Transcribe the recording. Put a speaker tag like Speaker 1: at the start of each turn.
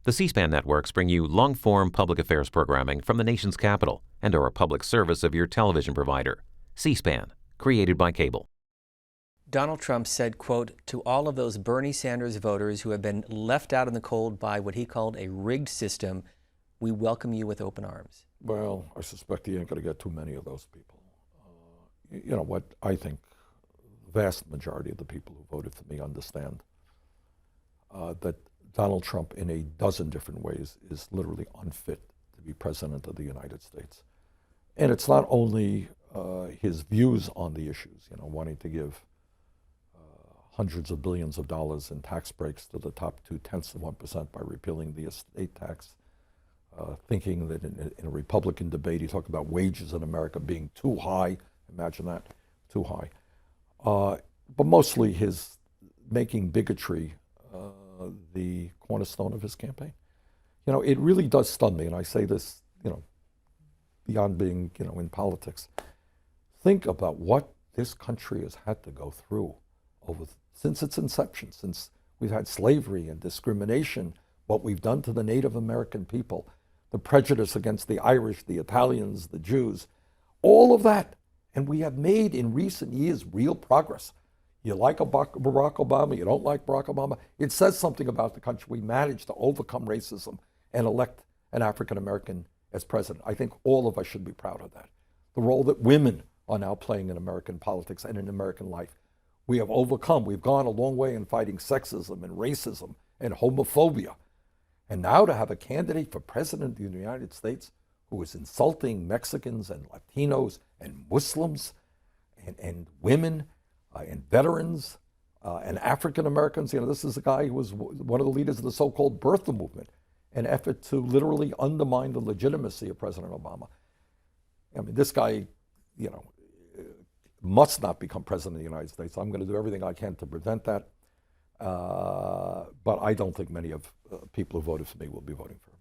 Speaker 1: The C-SPAN networks bring you long-form public affairs programming from the nation's capital and are a public service of your television provider. C-SPAN, created by cable.
Speaker 2: Donald Trump said, quote, to all of those Bernie Sanders voters who have been left out in the cold by what he called a rigged system, we welcome you with open arms.
Speaker 3: Well, I suspect he ain't going to get too many of those people. You know what? I think the vast majority of the people who voted for me understand that Donald Trump, in a dozen different ways, is literally unfit to be president of the United States. And it's not only his views on the issues, you know, wanting to give hundreds of billions of dollars in tax breaks to the top 0.2% by repealing the estate tax, thinking that in a Republican debate he talked about wages in America being too high. Imagine that, too high. But mostly his making bigotry the cornerstone of his campaign. You know, it really does stun me, and I say this, you know, beyond being, you know, in politics. Think about what this country has had to go through since its inception, since we've had slavery and discrimination, what we've done to the Native American people, the prejudice against the Irish, the Italians, the Jews, all of that. And we have made in recent years real progress. You like Barack Obama, you don't like Barack Obama. It says something about the country. We managed to overcome racism and elect an African American as president. I think all of us should be proud of that. The role that women are now playing in American politics and in American life. We have overcome, we've gone a long way in fighting sexism and racism and homophobia. And now to have a candidate for president of the United States who is insulting Mexicans and Latinos and Muslims and women and veterans and African Americans. You know, this is a guy who was one of the leaders of the so-called birther movement, an effort to literally undermine the legitimacy of President Obama. I mean, this guy, you know, must not become president of the United States. I'm going to do everything I can to prevent that. But I don't think many of people who voted for me will be voting for him.